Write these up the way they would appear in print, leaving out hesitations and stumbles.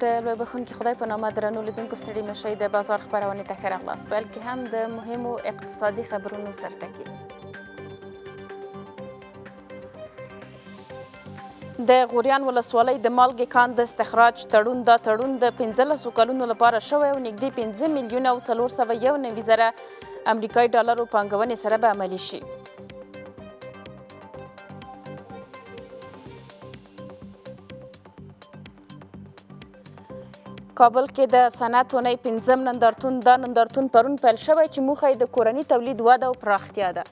د لوی بخښونکي خدای په نامه درنو لیدونکو ستړي مه شئ د بازار خپرونې ته ښه راغلاست بلکې هم د مهمو اقتصادي خبرونو سرټکي د غوریان ولسوالۍ د مالګې کان د استخراج تړون دا تړون د 15 کلونو لپاره شوی او نږدې 5 میلیونه او 491 زره امریکایي ډالرو پانګونې سره به عملي شي. کابل کې د صنعت اونۍ 5م نندارتون دا نندارتون پرون پیل شوی چې موخه یې د کورني تولید وده او پراختیا ده.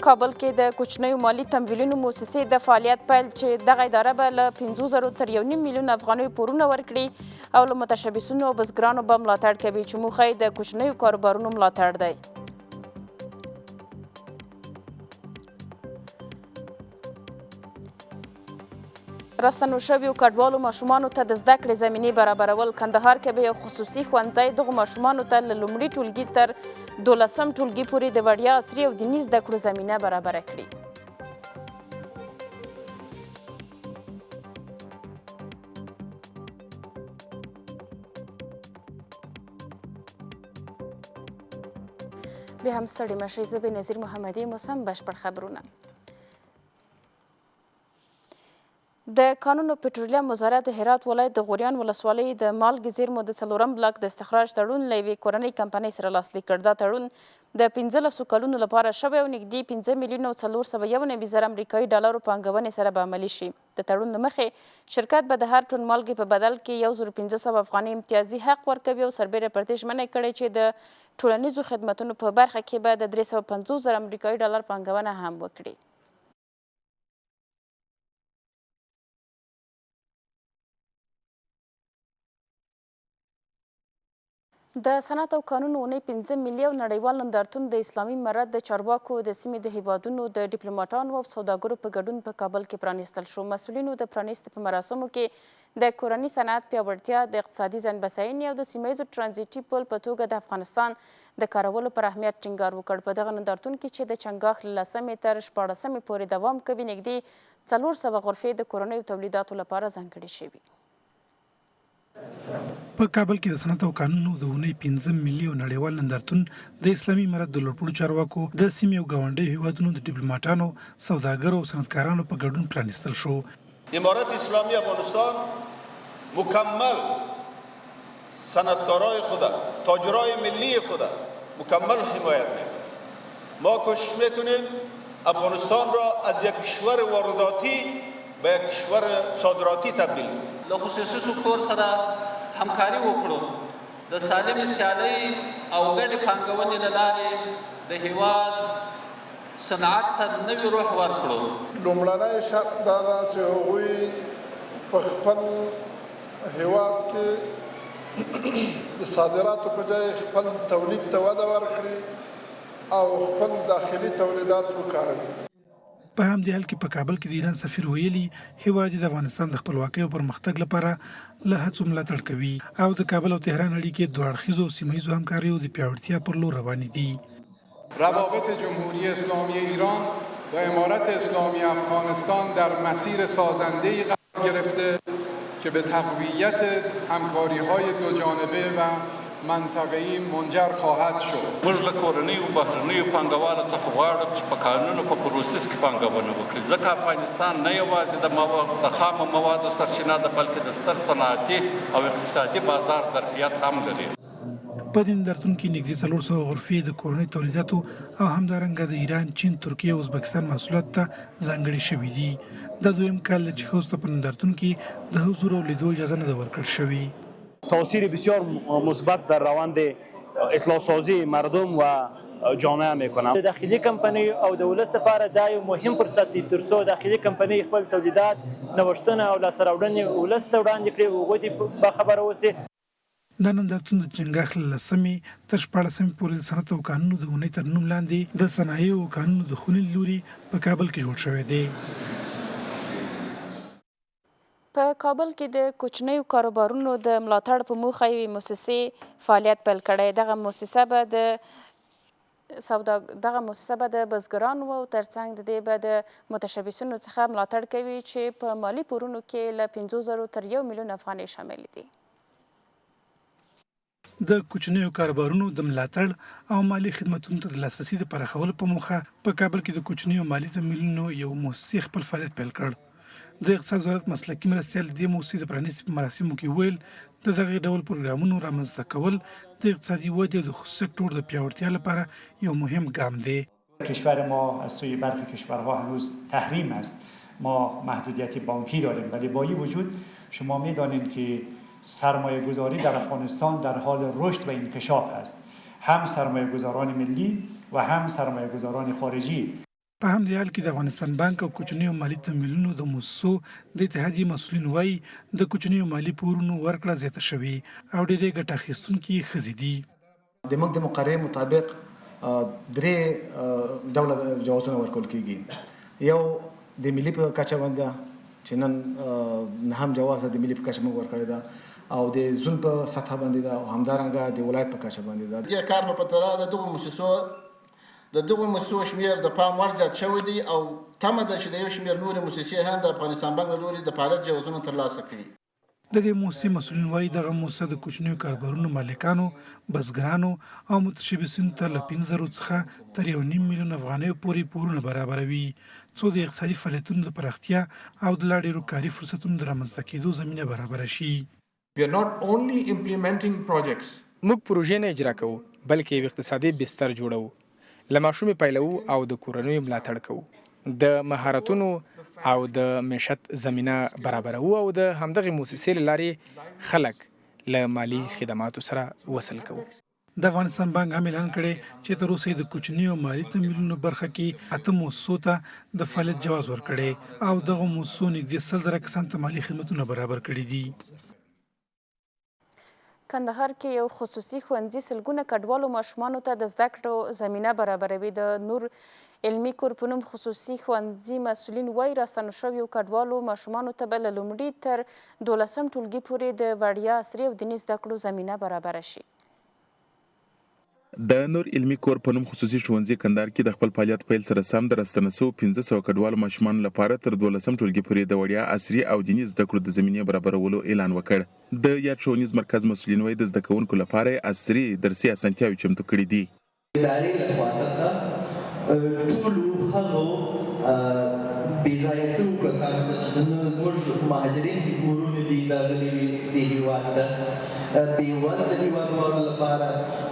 کابل کې د کوچنیو مالي تمویلونو مؤسسې د فعالیت پیل چې دغه اداره به له 500 تر 1.5 میلیون افغانیو پورونه ورکړي او له متشبثینو او بزګرانو به ملاتړ کوي چې موخه یې د کوچنیو کاروبارونو ملاتړ دی. راستنو شویو کډوالو ماشومانو ته د زده کړې زمینې برابرول. کندهار کې به یو خصوصي ښوونځی دغو ماشومانو ته له لومړي ټولګي تر 12م ټولګي پورې د وړیا عصري او دیني زده کړو زمینه برابره کړي. بیا هم ستړي مه شئ. زه بېنظیر محمدي یم. اوس هم بشپړ خبرونه. د کانونو پټرولیم وزارت د هرات ولایت د غوریان ولسوالۍ د مالګې زیرمو د 4م بلاک د استخراج تړون له یوې کورنۍ کمپنۍ سره لاسلیک کړ. دا تړون د 15 کلونو لپاره شوی او نږدې 5 میلیونه او 491 زره امریکایي ډالرو پانګونې سره به عملي شي. د تړون له مخې شرکت به د هر ټن مالګې په بدل کې 1500 افغانۍ امتیازي حق ورکوي او سربیره پر دې ژمنه کړې چې د ټولنیزو خدمتونو په برخه کې به د 350 زره امریکایي ډالر پانګونه هم وکړي. د صنعت او کانونو اونۍ 5 ملي او نړیوال نندارتون د اسلامي امارت د چارواکو د سیمې د هیوادونو د ډیپلوماټانو او سوداګرو په ګډون په کابل کې پرانیستل شو. مسؤلینو د پرانیستې په مراسمو کې د کورني صنعت پیاوړتیا، د اقتصادي ځان بسیاینې او د سیمه ییزو ترانزیټي پل په توګه د افغانستان د کارولو پر اهمیت ټینګار وکړ. په دغه نندارتون کې چې د چنګاښ له 10مې تر 14مې پورې دوام کوي، نږدې 400 غرفې د کورنیو تولیداتو لپاره ځانګړې شوي. په کابل کې د صنعت او کانونو د اونۍ 5 ملي او نړیوال نندارتون د اسلامي امارت د لوړپوړو چارواکو د سیمې او ګاونډیو هیوادونو د ډیپلوماټانو، سوداګرو او صنعتکارانو په ګډون پرانیستل شو. امارت اسلامی افغانستان مکمل صنعتکارای خود، تاجرای ملی خود مکمل حمایت میکنیم. ما کوشش میکنیم افغانستان را از یک کشور وارداتی به یک کشور صادراتی تبدیل کنیم. له خصوصي سکتور سره همکاري وکړو. د سالمې سیالۍ او ګډې پانګونې له لارې د هیواد صنعت ته نوی روح ورکړو. لومړنی شرط دا ده چې هغوی په خپل هیواد کې د صادراتو په ځای خپل تولید ته وده ورکړي او خپل داخلي تولیدات وکاروي. په همدې حال کې په کابل کې د ایران سفیر ویلي هیواد د افغانستان د خپلواکۍ او پرمختګ لپاره له هڅو ملاتړ کوي او د کابل او تهران اړیکې دوه اړخیزو او سیمه ییزو همکاریو د پیاوړتیا پر لور روانې دي. روابط جمهوری اسلامی ایران و امارت اسلامی افغانستان در مسیر سازنده‌ای قرار گرفته که به تقویت همکاری‌های دوجانبه و منطقه‌ای منجر خواهد شد. موږ له کورنیو بهرنیو پانګوالو څخه غواړو چې په قانونو په پروسس کې پانګونه وکړي، ځکه افغانستان نه یوازې د خامو موادو سرچینه ده بلکې د ستر صنعتي او اقتصادي بازار ظرفیت هم لري. په دې نندارتون کې نږدې 400 غرفې د کورني تولیداتو او همدارنګه د ایران، چین، ترکیه او ازبکستان محصولاتو ته ځانګړي شوي دي. دا دویم کال چې ښځو ته په نندارتون کې د حضور او لیدو اجازه نه ده ورکړل شوې. تاثیر بسیار مثبت در روند اطلاع سازی مردم و جامعه میکنم. داخلی کمپانی او د ولس لپاره دا یو مهم فرصت دی ترڅو داخلي کمپنۍ خپل تولیدات، نوښتونه او لاسته راوړنې ولس ته وړاندې کړي او هغوی دې باخبره اوسي. دا نندارتون د چنګاښ له 10مې تر 14مې پورې د صنعت او کانونو د اونۍ تر نوم لاندې د صنایعو او کانونو د خونې لوري په کابل کې جوړ شوی دی. په کابل کې د کوچنیو کاروبارونو د ملاتړ په موخه یوې مؤسسې فعالیت پیل کړی. دغه مؤسسه به د بزګرانو او ترڅنګ د دې به د متشبثینو څخه ملاتړ کوي چې په مالي پورونو کې له 5,000 تر 1 میلیون افغانۍ شامل دي. د کوچنیو کاروبارونو د ملاتړ او مالي خدماتونو ته د لاسرسي د پراخولو په موخه په کابل کې د کوچنیو مالي تمویلونو یو مؤسسې خپل فعالیت پیل کړ. د اقتصاد وزارت مسلکي مرستیال د دې مؤسسې د پرانیستې په مراسمو کې ویل د دغه ډول پروګرامونو رامنځته کول د اقتصادي ودې او د خصوصي سکتور د پیاوړتیا لپاره یو مهم ګام دی. کشور ما از سوی برخی کشورها هنوز تحریم است. ما محدودیت بانکی داریم ولی با این وجود شما می‌دانید که سرمایه گذاری در افغانستان در حال رشد و انکشاف است. هم سرمایه گذاران ملی و هم سرمایه گذاران خارجی. په همدې حال کې د افغانستان بانک او کوچنیو مالي تمویلونو د مؤسسو د اتحادیې مسؤلین وایي د کوچنیو مالي پورونو ورکړه زیاته شوې او ډېرې ګټه اخیستونکي ښځې دي. زموږ د مقررې مطابق 3 ډوله جوازونه ورکول کېږي. یو د ملي په کچه باندې چې نن هم جواز د ملي په کچه موږ ورکړی ده او د زون په سطح باندې ده او همدارنګه د ولایت په کچه باندې ده. دې کار په تر د دغه مؤسسو شمیر د پام وړ زیات شوی دی او تمه ده چې د یو شمیر نورې مؤسسې هم د افغانستان بانک له لوري د فعالیت جوازونه ترلاسه کړي. د دې مؤسسې مسؤلین وایي دغه مؤسسه د کوچنیو کاروبارونو مالکانو، بزګرانو او متشبثینو ته له 5,000 څخه تر 1.5 میلیون افغانیو پورې پورونه برابروي څو د اقتصادي فعالیتونو د پراختیا او د لا ډېرو کاري فرصتونو د رامنځته کېدو زمینه برابره شي. We are not only implementing projects. موږ پروژې نه اجرا کوو بلکې یو اقتصادي بستر جوړوو. له ماشومې پیلوو او د کورنیو ملاتړ کوو. د مهارتونو او د معیشت زمینه برابروو او د همدغې مؤسسې له لارې خلک له مالي خدماتو سره وصل کوو. د افغانستان بانک هم اعلان کړی چې تر اوسه د کوچنیو مالي تمویلونو برخه کې 8 مؤسسو ته د فعالیت جواز ورکړی او دغه مؤسسو نږدې 100,000 کسانو ته مالي خدمتونه برابر کړي دي. کندهار کې یو خصوصي ښوونځي سلګونه کډوالو ماشومانو ته د زده کړو زمینه برابروي. د نور علمي کور په نوم خصوصي ښوونځي مسؤلین وایي راستنو شویو کډوالو ماشومانو ته به له لومړي تر 12 ټولګي پورې د وړیا عصري او دیني زده کړو زمینه برابره شي. د نور علمي کور په نوم خصوصي ښوونځي کندهار کې د خپل فعالیت پیل سره سم د راستنه شوو 1500 کډوالو ماشومانو لپاره تر 12 ټولګي پورې د وړیا عصري او دیني زده کړو د زمینې برابرولو اعلان وکړ. د یاد ښوونیز مرکز مسؤلین وایي د زده کوونکو لپاره عصري درسي اسانتیاوې چمتو کړي دي. ادارې لخوا څخه ټولو هغو بېځایه شوو کسانو ته چې نن زموږ مهاجرین کورونه دي راغلي وي دې هېواد ته بېوزله هېوادوالو لپاره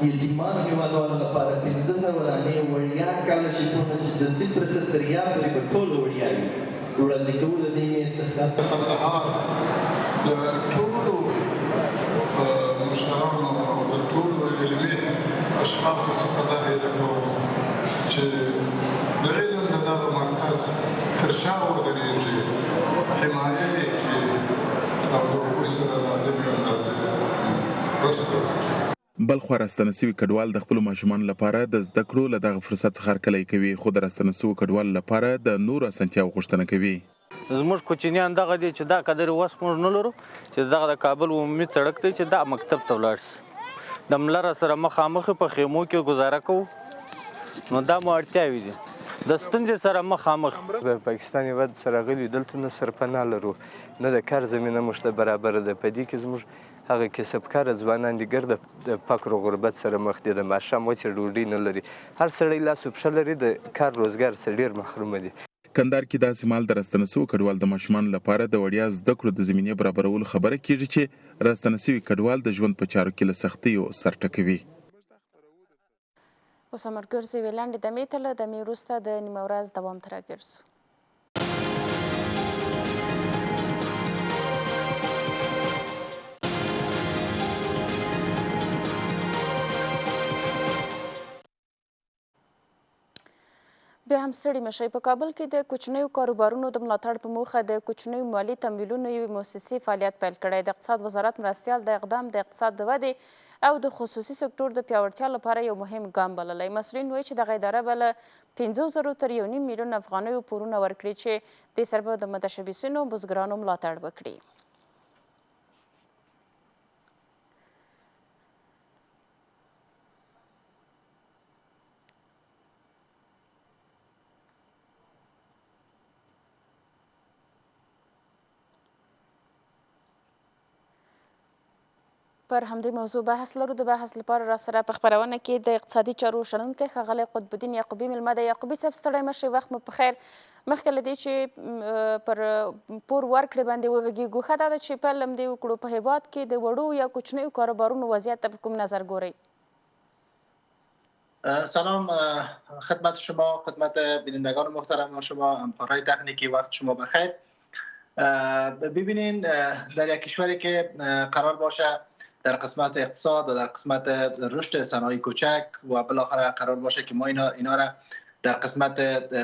یتیمانو هېوادوالو لپاره 1500 ودانې وړیا سکالرشیپونه چې د 0% تر یا پورې به ټول وړیا وي وړاندې کوو د دې میز څخه. کندهار د ټولو مشرانو او د ټولو علمي اشخاصو څخه دا هیله کوم چې د علم د دغه مرکز تر شا ودرېږي، حمایه یې کړي او د هغوی سره لازمې اندازې مرسته وکړي. بلخوا راستنه شوي کډوال د خپلو ماشومانو لپاره د زده کړو له دغه فرصت څخه هرکلی کوي، خو د راستنه شوو کډوالو لپاره د نورو اسانتیاوو غوښتنه کوي. زموږ کوچنیان دغه دي چې دا قدر وس موږ نه لرو چې دغه د کابل عمومي سړک دی چې دا مکتب ته ولاړ شي. د ملره سره مخامخ په خیمو کې گزاره کوو نو دا مو اړتیاوې دي. د ستونزې سره مخامخ د پاکستان هېواد سره غلي دلته نه سرپناه لرو، نه د کار زمینه موږ ته برابره ده. په دې کې زموږ هغه کسبکاره ځوانان دي ګرده د فقر و غربت سره مخ دي، د ماښام وچې ډوډۍ نه لري. هر سړی لاس و پښه لري، د کار روزګار څخه ډېر محرومه دي. کندهار کې داسې مهال د راستنه شوو کډوال د ماشومانو لپاره د وړیا زده کړو د زمینې برابرولو خبره کېږي چې راستنه شوي کډوال د ژوند په چارو کې له سختیو سر ټکوي. اوس هم ګرځو یوې لنډې دمې ته له دمې وروسته د نیمه ورځ دوام ته راګرځو. بیا هم ستړي مشئ. په کابل کې د کوچنیو کاروبارونو د ملاتړ په موخه د کوچنیو مالي تمویلونو یوې مؤسسې فعالیت پیل کړی. د اقتصاد وزارت مرستیال د اقدام د اقتصاد د ودې او د خصوصي سکتور د پیاوړتیا لپاره یو مهم ګام بللی. مسؤلین وایي چې دغه اداره به له 5,000 تر 1.5 میلیون افغانیو پورونه ورکړي چې دې سره به د متشبثینو بزګرانو ملاتړ وکړي. پر همدې موضوع بحث لرو. د بحث لپاره را سره په خپرونه کې د اقتصادي چارو شنونکی ښاغلی قطب الدین یعقوبي مېلمه دی. یعقوبي صاحب ستړی مه شئ، وخت مو په خیر. مخکې له دې چې پر پور ورکړې باندې وغږېږو، ښه دا ده چې پیل همدې وکړو په هېواد کې د وړو یا کوچنیو کاروبارونو وضعیت ته په کوم نظر ګورئ؟ سلام خدمت شما، خدمت بینندگان محترم و شما همکارای تکنیکی، وقت شما بخیر. ببینین در یک کشوری که قرار باشه در قسمت اقتصاد و در قسمت رشد صنایع کوچک و بالاخره قرار باشه که ما اینا را در قسمت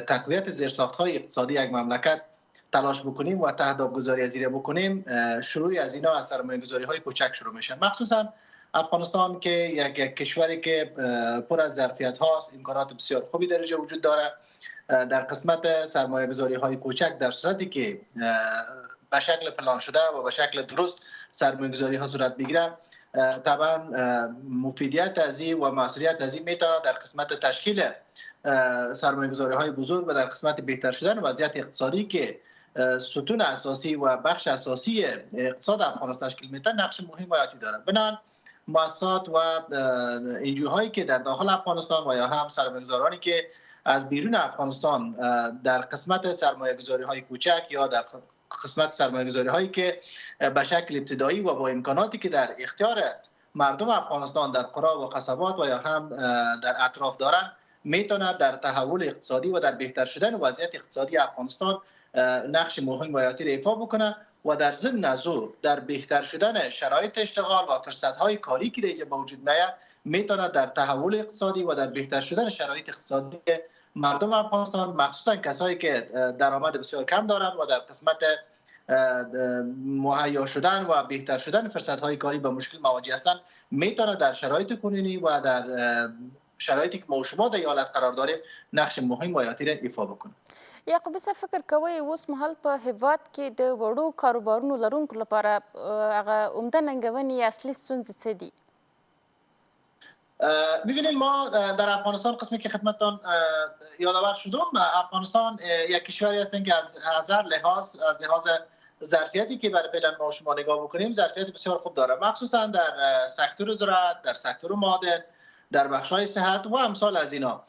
تقویت زیرساخت‌های اقتصادی یک مملکت تلاش بکنیم و تهداب گذاری از این بکنیم، شروع از اینا از سرمایه‌گذاری‌های کوچک شروع میشه. مخصوصا افغانستان که یک کشوری که پر از ظرفیت هاست، امکانات بسیار خوبی در اینجا وجود داره. در قسمت سرمایه‌گذاری‌های کوچک در صورتی که به شکل پلان شده و به شکل درست سرمایه‌گذاری‌ها صورت بگیره، طبعا مفیدیت از این و مسئولیت از این میتونه در قسمت تشکیل سرمایه‌گذاری‌های بزرگ و در قسمت بهتر شدن وضعیت اقتصادی که ستون اساسی و بخش اساسی اقتصاد افغانستان تشکیل میده نقش مهم و حیاتی داره. بنابراین مؤسسات و انجیوهایی که در داخل افغانستان و یا هم سرمایه‌گذارانی که از بیرون افغانستان در قسمت سرمایه‌گذاری‌های کوچک یا در قسمت سرمایه‌گذاری‌هایی که به شکل ابتدایی و با امکاناتی که در اختیار مردم افغانستان در قرا و قصبات و یا هم در اطراف دارن میتونه در تحول اقتصادی و در بهتر شدن وضعیت اقتصادی افغانستان نقش مهم و حیاتی را ایفا بکنه و در ضمن از او در بهتر شدن شرایط اشتغال و فرصت‌های کاری که دیگه به وجود میاد میتونه در تحول اقتصادی و در بهتر شدن شرایط اقتصادی مردم افغانستان، مخصوصا کسایی که درآمد بسیار کم دارند و در قسمت مهیا شدن و بهتر شدن فرصت‌های کاری به مشکل مواجه هستند، میتونه در شرایط کنونی و در شرایطی که ما و شما در ایالت قرار داریم نقش مهم و حیاتی را ایفا بکنه. یعقوبي صاحب فکر کوئ اوس مهال په هېواد کې د وړو کاروبارونو لرونکو لپاره هغه عمده ننګونې یا اصلي ستونزې څه دي؟ ببینید ما در افغانستان قسمی که خدمتتان یادآور شدم، افغانستان یک کشوری هستیم که از هر لحاظ، از لحاظ ظرفیتی که برای فعلا ما شما نگاه بکنیم ظرفیت بسیار خوب داره، مخصوصا در سکتور زراعت، در سکتور معادن، در بخش‌های صحت و امثال از اینا.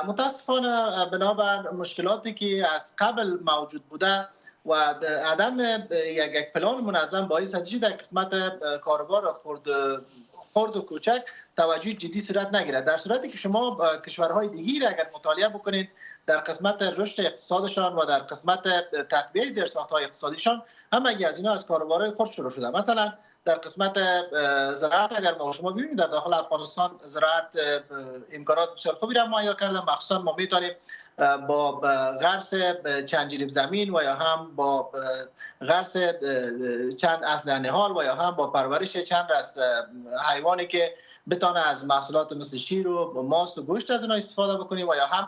متاسفانه بنابر مشکلاتی که از قبل موجود بوده و عدم یک پلان منظم باعث از در قسمت کاروبار خرد و کوچک توجه جدی صورت نگیرد. در صورتی که شما کشورهای دیگری را اگر مطالعه بکنید در قسمت رشد اقتصادشان و در قسمت تقویت زیرساخت‌های اقتصادیشان همگی از اینا از کاروبارهای خرد شروع شده. مثلا در قسمت زراعت اگر ما شما ببینید در داخل افغانستان زراعت امکانات بسیار خوبی را مهیا کرده، مخصوصا ما میتونیم با غرس چند جریب زمین و یا هم با غرس چند اصل نهال و یا هم با پرورش چند از حیوانی که بتانه از محصولات مثل شیر و ماست و گوشت از اونها استفاده بکنیم و یا هم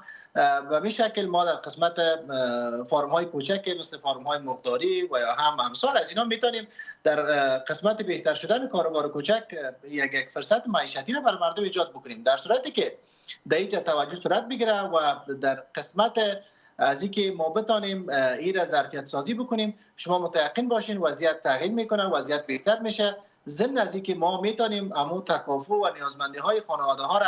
به این شکل ما در قسمت فارم های کوچک مثل فارم های مرغداری و یا هم امثال از اینا میتونیم در قسمت بهتر شدن کاروبار کوچک یک فرصت معیشتی را بر مردم ایجاد بکنیم. در صورتی که در اینجا توجه صورت بگیره و در قسمت از اینکه ما بتانیم این را ظرفیت سازی بکنیم، شما متيقن باشین وضعیت تغییر میکنه، وضعیت بهتر میشه. ضمن از اینکه ما میتونیم امو تکافؤ و نیازمندی های خانواده ها را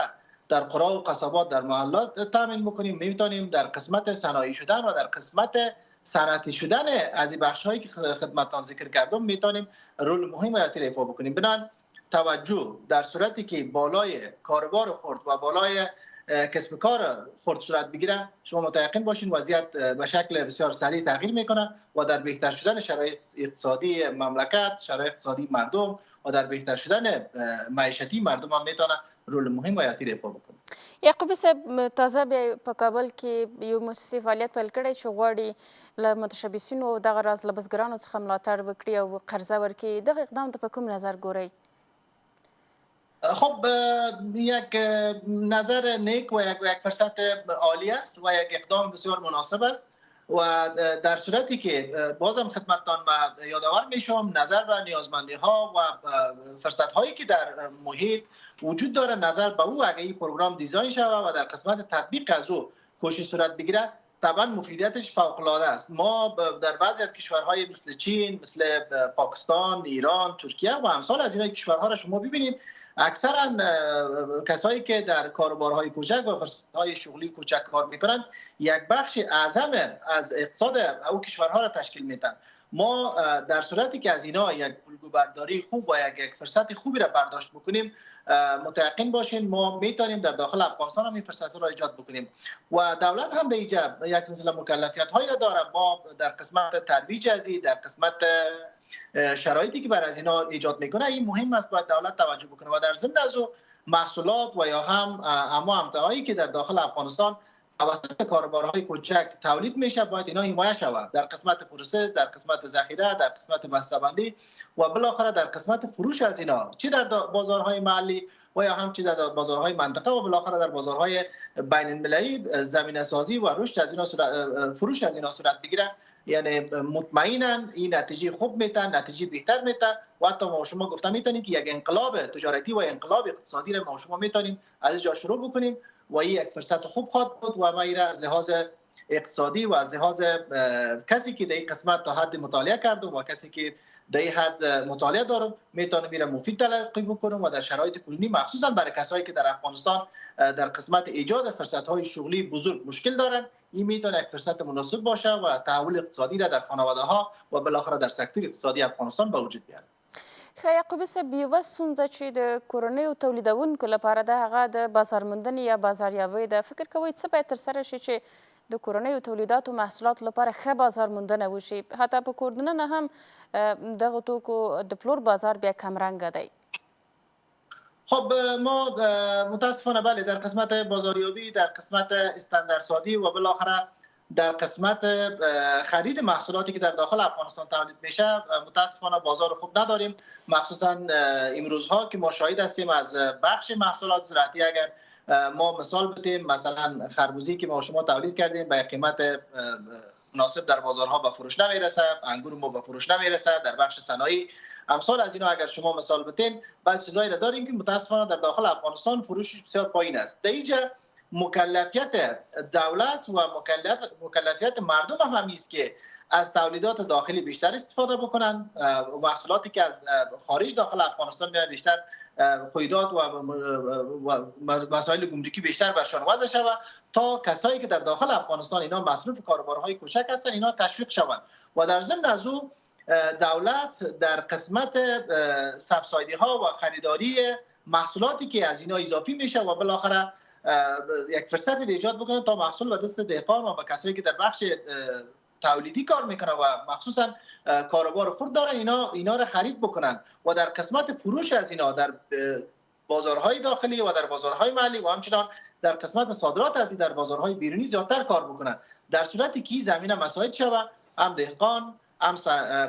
در قرا و قصبات در محلات تامین بکنیم، میتونیم در قسمت صنایعی شدن و در قسمت صنعتی شدن از این بخش هایی که خدمتتان ذکر کردم میتونیم رول مهم حیاتی را ایفا بکنیم. بنابراین توجه در صورتی که بالای کاروبار خرد و بالای کسب کار خرد صورت بگیره، شما متيقن باشین وضعیت به شکل بسیار سریع تغییر میکنه و در بهتر شدن شرایط اقتصادی مملکت، شرایط اقتصادی مردم و در بهتر شدن معیشتی مردم هم میتونه رول مهم و حیاتی را ایفا بکنه. یعقوبي صاحب تازه بیا په کابل کې یو موسسې فعالیت پیل کړی چې غواړي له متشبثینو او دغه راز له بزګرانو څخه ملاتړ وکړي او قرضه ورکړي. دغه اقدام ته په کوم نظر ګورئ؟ خب یک نظر نیک و یک فرصت عالی است و یک اقدام بسیار مناسب است و در صورتی که بازم خدمتتان یادآور میشم نظر به نیازمندی ها و فرصت هایی که در محیط وجود داره نظر به او اگه این پروگرام دیزاین شود و در قسمت تطبیق از او کوشش صورت بگیره طبعا مفیدیتش فوق‌العاده است. ما در بعضی از کشورهای مثل چین، مثل پاکستان، ایران، ترکیه و امثال از این کشورها را شما ببینید، اکثرا کسایی که در کاروبارهای کوچک و فرصت‌های شغلی کوچک کار میکنن یک بخش اعظم از اقتصاد او کشورها را تشکیل میدن. ما در صورتی که از اینا یک الگوبرداری خوب و یک فرصت خوبی را برداشت بکنیم، متيقن باشین ما میتونیم در داخل افغانستان هم این فرصت را ایجاد بکنیم و دولت هم در اینجا یک سلسله مکلفیت هایی را داره. ما در قسمت ترویج ازی، در قسمت شرایطی که بر از اینا ایجاد میکنه، این مهم است باید دولت توجه بکنه و در ضمن از محصولات و یا هم امتعایی که در داخل افغانستان توسط کاروبارهای کوچک تولید میشه باید اینا حمایت شود در قسمت پروسس، در قسمت ذخیره، در قسمت بسته‌بندی و بالاخره در قسمت فروش از اینا، چه در بازارهای محلی و یا هم چه در بازارهای منطقه و بالاخره در بازارهای بین المللی زمینه سازی و رشد از اینا فروش از اینا صورت بگیره. یعنی مطمئنا این نتیجه خوب میتن، نتیجه بهتر میتن و حتی ما شما گفتم میتونیم که یک انقلاب تجارتی و انقلاب اقتصادی را ما شما میتونیم از اینجا شروع بکنیم و این یک فرصت خوب خواهد بود و ما را از لحاظ اقتصادی و از لحاظ کسی که در این قسمت تا حد مطالعه کرده و کسی که در این حد مطالعه داره میتونه میره مفید تلقی بکنم و در شرایط کنونی مخصوصا برای کسایی که در افغانستان در قسمت ایجاد فرصت‌های شغلی بزرگ مشکل دارن، این میتونه یک فرصت مناسب باشه و تحول اقتصادی را در خانواده‌ها و بالاخره در سکتور اقتصادي افغانستان به وجود بیاره. یعقوب صاحب، یوه ستونزه چې د کورنیو تولیدونکو لپاره ده هغه د بازار موندنې یا بازاریابۍ ده. فکر کوئ څه باید ترسره شي چې د کورنیو تولیداتو محصولاتو لپاره ښه بازار موندنه وشي؟ حتی په کور دننه هم دغه توکو د پلور بازار بیا کمرنګه دی. خب ما متاسفانه بله در قسمت بازاریابی، در قسمت استانداردسازی و بالاخره در قسمت خرید محصولاتی که در داخل افغانستان تولید میشه متاسفانه بازار خوب نداریم. مخصوصا امروزها که ما شاهد هستیم از بخش محصولات زراعتی، اگر ما مثال بدیم مثلا خربوزی که ما شما تولید کردیم به قیمت مناسب در بازارها به فروش نمیرسه، انگور ما به فروش نمیرسه، در بخش صنایع امثال از اینا اگر شما مثال بدین بعضی چیزایی را داریم که متاسفانه در داخل افغانستان فروشش بسیار پایین است. در اینجا مکلفیت دولت و مکلفیت مردم هم است که از تولیدات داخلی بیشتر استفاده بکنن، محصولاتی که از خارج داخل افغانستان میاد بیشتر قیودات و مسائل گمرکی بیشتر برشان وضع شود تا کسایی که در داخل افغانستان اینا مصروف کاروبارهای کوچک هستن اینا تشویق شوند و در ضمن از او دولت در قسمت سبسایدی ها و خریداری محصولاتی که از اینا اضافی میشه و بالاخره یک فرصت ایجاد بکنه تا محصول به دست دهقان و کسایی که در بخش تولیدی کار میکنن و مخصوصا کاروبار خرد دارن اینا را خرید بکنن و در قسمت فروش از اینا در بازارهای داخلی و در بازارهای محلی و همچنان در قسمت صادرات از این در بازارهای بیرونی زیادتر کار بکنن. در صورتی که زمینه مساعد شود هم دهقان، هم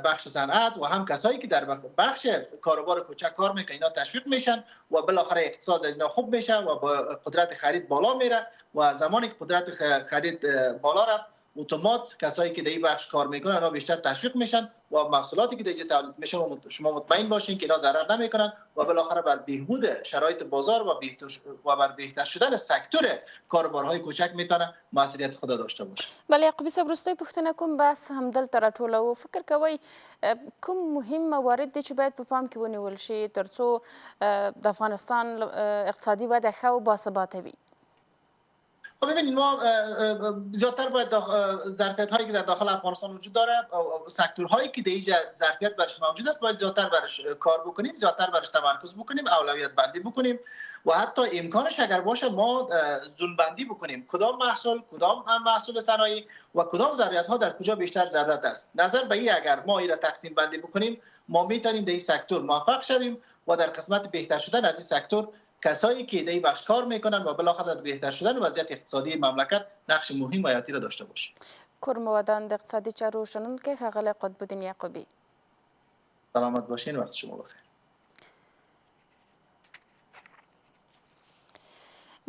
بخش صنعت و هم کسایی که در بخش کاروبار کوچک کار میکنن اینا تشویق میشن و بالاخره اقتصاد اینا خوب میشه و با قدرت خرید بالا میره و زمانی که قدرت خرید بالا رفت اتومات کسایی که در این بخش کار میکنن اینا بیشتر تشویق میشن و محصولاتی که دیگه تولید میشه شما مطمئن باشین که اینا ضرر نمیکنن و بالاخره بر بهبود شرایط بازار و بر بهتر شدن سکتور کاروبارهای کوچک میتونه موثریت خود داشته باشه. بله یعقوب صاحب، وروستۍ پوښتنه کوم بحث همدلته راټولوو. فکر کوئ کوم مهم موارد دي چې باید په پام کې ونیول شي ترڅو د افغانستان اقتصادي وده ښه و باثباته وي؟ ببینید ما زیادتر باید ظرفیت هایی که در داخل افغانستان وجود داره، سکتورهایی که در اینجا ظرفیت برش موجود است باید زیادتر برش کار بکنیم، زیادتر برش تمرکز بکنیم، اولویت بندی بکنیم و حتی امکانش اگر باشه ما زون بندی بکنیم کدام محصول صنایعی و کدام ضرورت ها در کجا بیشتر ضرورت است. نظر به این اگر ما این را تقسیم بندی بکنیم ما میتونیم در این سکتور موفق شویم و در قسمت بهتر شدن از این سکتور کسایی که در این بخش کار میکنن و بالاخره بهتر شدن وضعیت اقتصادی مملکت نقش مهم و حیاتی را داشته باشه. کورموادان د اقتصادي چارو شنونکی ښاغلی قطبالدین یعقوبی، سلامت باشین، وقت شما بخیر.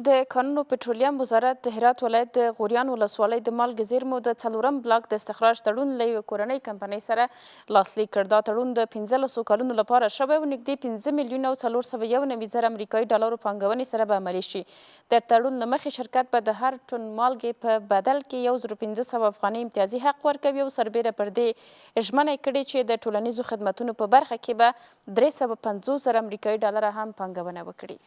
د کانونو پټرولیم وزارت د هرات ولایت د غوریان ولسوالۍ د مالګې زیرمو د 4م بلاک د استخراج تړون له یوې کورنۍ کمپنۍ سره لاسلیک کړ. دا تړون د 15 کلونو لپاره شوی او نږدې 5 میلیونه او 491 زره امریکایي ډالرو پانګونې سره به عملي شي. د تړون له مخې شرکت به د هر ټن مالګې په بدل کې 1500 افغانۍ امتیازي حق ورکوي او سربیره پر دې ژمنه کړې چې د ټولنیزو خدمتونو په برخه کې به 350 زره امریکایي ډالره هم پانګونه وکړي.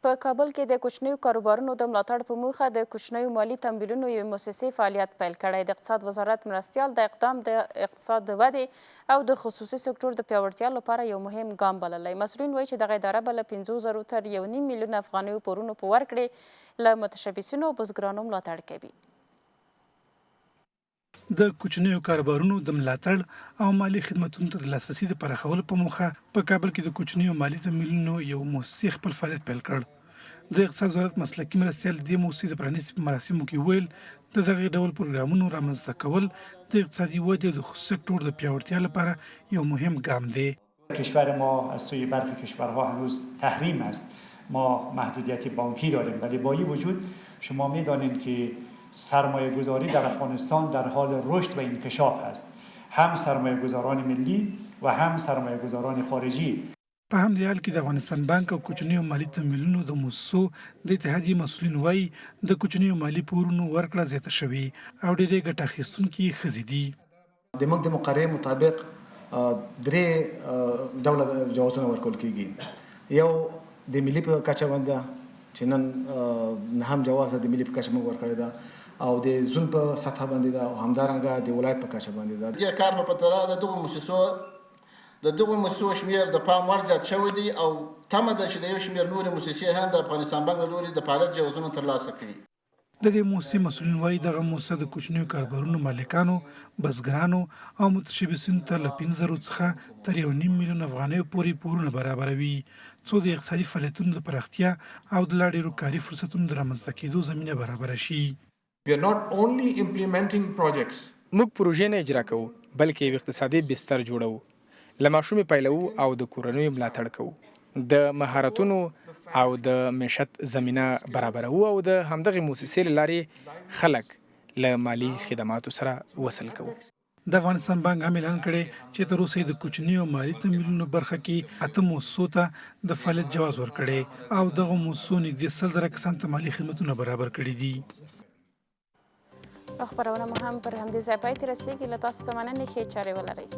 په کابل کې د کوچنیو کاروبارونو د ملاتړ په موخه د کوچنیو مالي تمویلونو یوې مؤسسې فعالیت پیل کړی. د اقتصاد وزارت مرستیال د اقدام د اقتصاد د ودې او د خصوصي سکتور د پیاوړتیا لپاره یو مهم ګام بللی. مسؤلین وایي چې دغه اداره به له 500 تر 1.5 میلیونه افغانیو پورونو په ورکړې له متشبثینو او بزګرانو ملاتړ کوي. د کوچنیو کاروبارونو د ملاتړ او مالی خدمتونو ته د لاسرسي د پراخولو په موخه په کابل کې د کوچنیو مالی تمویلونو یو مؤسسې خپل فعالیت پیل کړ. د اقتصاد وزارت مسلکي مرستیال د مؤسسې د پرانیستې په مراسمو کې ویل د دغه ډول پروګرامونو رامنځته کول د اقتصادي ودې او د خصوصي سکتور د پیاوړتیا لپاره یو مهم ګام دی. کشور ما از سوی برخی کشورها هنوز تحریم است. ما محدودیت بانکی داریم ولی با این وجود شما می‌دانید که سرمایه گذاری در افغانستان در حال رشد و انکشاف است. هم سرمایه گذاران ملی و هم سرمایه گذاران خارجی. په همدې حال کې د افغانستان بانک او کوچنیو مالی تمویلونو د مؤسسو د اتحادیې مسؤلین وایي د کوچنیو مالی پورونو ورکړه زیاته شوې او ډېرې ګټه اخیستونکي ښځې دي. زموږ د مقررې مطابق 3 ډوله جوازونه ورکول کېږي. یو د ملي په کچه باندې چې نن هم جواز د ملي په کچه موږ ورکړی ده او د زون په سطح باندې ده او همدارنګه د ولایت په کچه باندې ده. دې کار په تر د دغه مؤسسو شمیر د پام وړ زیات شوی دی او تمه ده چې د یو شمیر نورې مؤسسې هم د افغانستان بانک له لوري د فعالیت جوازونه ترلاسه کړي. د دې مؤسسې مسؤلین وایي دغه مؤسسه د کوچنیو کاروبارونو مالکانو، بزګرانو او متشبثینو ته له 500 څخه تر 1.5 میلیون افغانیو پورې پورونه برابروي څو د اقتصادي فعالیتونو د پراختیا او د لا ډېرو کاري فرصتونو د رامنځته کېدو زمینه برابره شي. We are not only implementing projects. موږ پروژې نه اجرا کوو بلکې یو اقتصادي بستر جوړوو. له ماشومې پیلوو او د کورنیو ملاتړ کوو. د مهارتونو او د معیشت زمینه برابروو او د همدغې مؤسسې له لارې خلک له مالي خدماتو سره وصل کوو. د افغانستان بانک هم اعلان کړی چې تر اوسه د کوچنیو مالي تمویلونو برخه کې 8 مؤسسو ته د فعالیت جواز ورکړی او دغه مؤسسو نږدې 100 زره کسانو ته مالي خدمتونه برابر کړي دي. خبرونه مو هم پر همدې ځای پای ته رسیږي. له تاسو په مننه ښې چارې ولرئ.